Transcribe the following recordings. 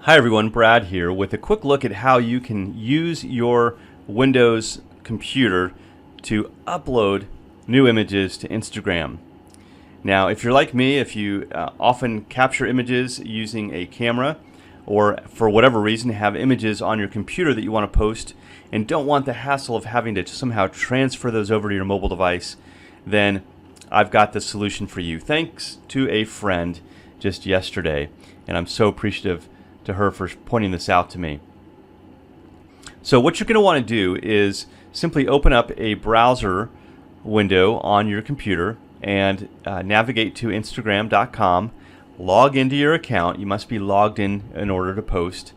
Hi everyone, Brad here with a quick look at how you can use your Windows computer to upload new images to Instagram. Now, if you're like me, if you often capture images using a camera or for whatever reason have images on your computer that you want to post and don't want the hassle of having to somehow transfer those over to your mobile device, then I've got the solution for you. Thanks to a friend just yesterday, and I'm so appreciative to her for pointing this out to me. So what you're going to want to do is simply open up a browser window on your computer and navigate to Instagram.com. Log into your account. You must be logged in order to post.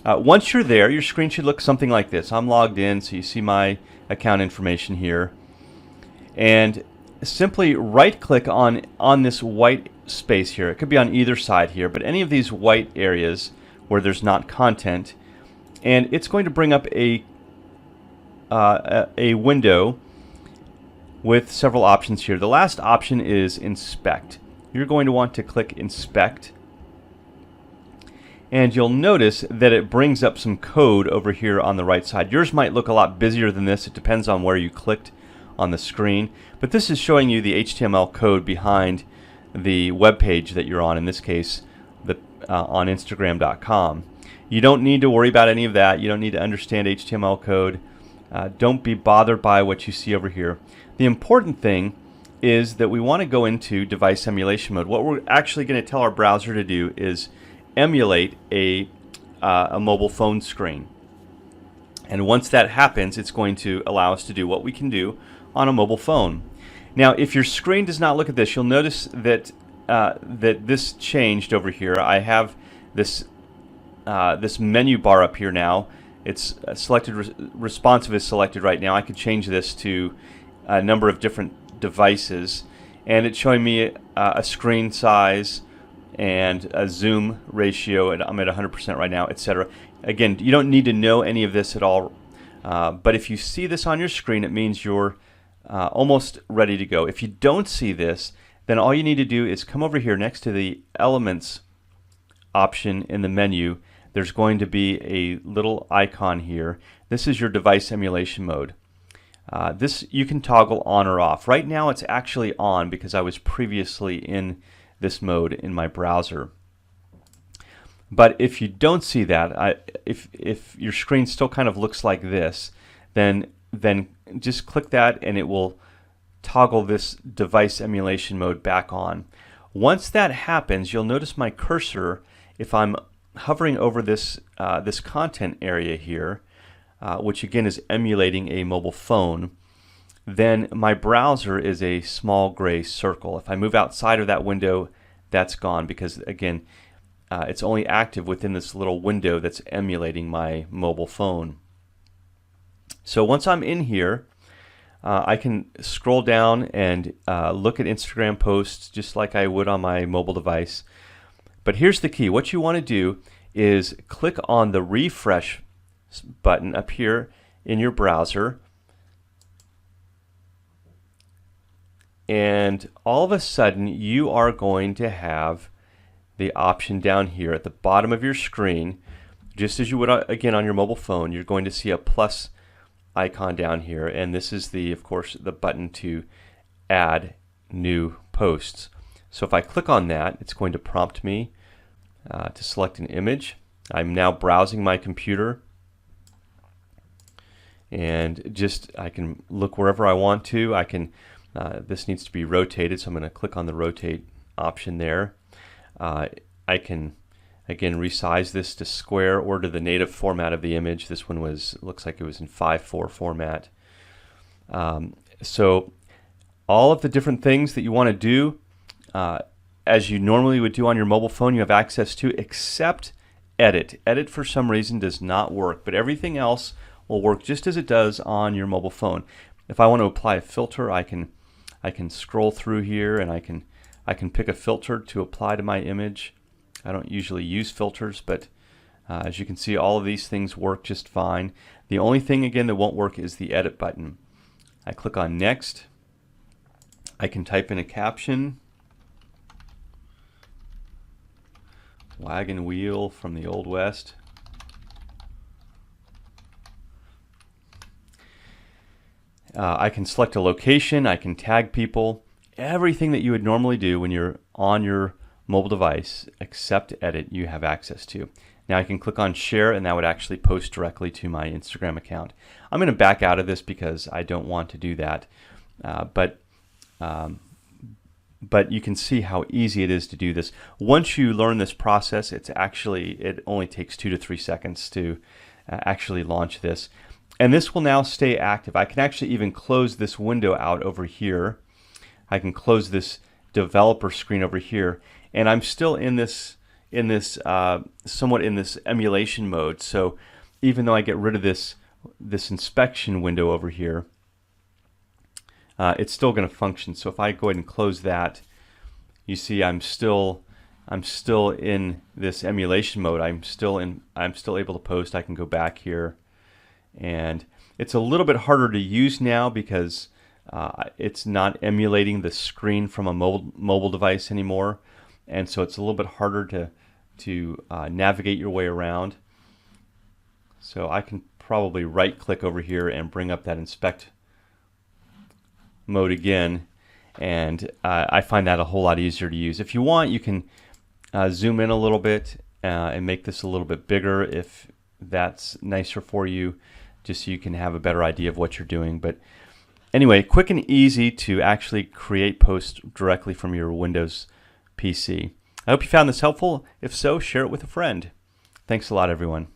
Once you're there, your screen should look something like this. I'm logged in, so you see my account information here. And simply right-click on this white space here. It could be on either side here, but any of these white areas where there's not content, and it's going to bring up a window with several options here. The last option is Inspect. You're going to want to click Inspect, and you'll notice that it brings up some code over here on the right side. Yours might look a lot busier than this. It depends on where you clicked on the screen, but this is showing you the HTML code behind the web page that you're on, in this case on Instagram.com. You don't need to worry about any of that. You don't need to understand HTML code. Don't be bothered by what you see over here. The important thing is that we want to go into device emulation mode. What we're actually going to tell our browser to do is emulate a mobile phone screen. And once that happens, it's going to allow us to do what we can do on a mobile phone. Now, if your screen does not look at this, you'll notice that that this changed over here. I have this this menu bar up here now. It's selected. Responsive is selected right now. I could change this to a number of different devices, and it's showing me a screen size and a zoom ratio, and I'm at 100% right now, etc. Again, you don't need to know any of this at all, but if you see this on your screen, it means you're almost ready to go. If you don't see this, then all you need to do is come over here next to the Elements option in the menu. There's going to be a little icon here. This is your device emulation mode. This you can toggle on or off. Right now it's actually on because I was previously in this mode in my browser. But if you don't see that, if your screen still kind of looks like this, then just click that and it will toggle this device emulation mode back on. Once that happens, you'll notice my cursor, if I'm hovering over this this content area here, which again is emulating a mobile phone, then my browser is a small gray circle. If I move outside of that window, that's gone because again it's only active within this little window that's emulating my mobile phone. So once I'm in here, I can scroll down and look at Instagram posts just like I would on my mobile device. But here's the key. What you want to do is click on the refresh button up here in your browser, and all of a sudden you are going to have the option down here at the bottom of your screen, just as you would again on your mobile phone. You're going to see a plus icon down here, and this is of course the button to add new posts. So if I click on that, it's going to prompt me to select an image. I'm now browsing my computer, and I can look wherever I want to. I can this needs to be rotated, so I'm going to click on the rotate option there. I can again resize this to square or to the native format of the image. This one looks like it was in 5:4 format. So all of the different things that you want to do as you normally would do on your mobile phone, you have access to, except edit. Edit for some reason does not work, but everything else will work just as it does on your mobile phone. If I want to apply a filter, I can scroll through here and I can pick a filter to apply to my image. I don't usually use filters, but as you can see, all of these things work just fine. The only thing again that won't work is the edit button. I click on next. I can type in a caption. Wagon wheel from the Old West. I can select a location, I can tag people, everything that you would normally do when you're on your mobile device, except edit, you have access to. Now I can click on share, and that would actually post directly to my Instagram account. I'm going to back out of this because I don't want to do that, but you can see how easy it is to do this. Once you learn this process, it only takes 2 to 3 seconds to actually launch this. And this will now stay active. I can actually even close this window out over here. I can close this developer screen over here, and I'm still somewhat in this emulation mode. So even though I get rid of this inspection window over here, it's still going to function. So if I go ahead and close that, you see I'm still in this emulation mode. I'm still able to post. I can go back here. And it's a little bit harder to use now because it's not emulating the screen from a mobile device anymore, and so it's a little bit harder to navigate your way around. So I can probably right click over here and bring up that inspect mode again, and I find that a whole lot easier to use. If you want, you can zoom in a little bit and make this a little bit bigger if that's nicer for you, just so you can have a better idea of what you're doing. But anyway, quick and easy to actually create posts directly from your Windows PC. I hope you found this helpful. If so, share it with a friend. Thanks a lot, everyone.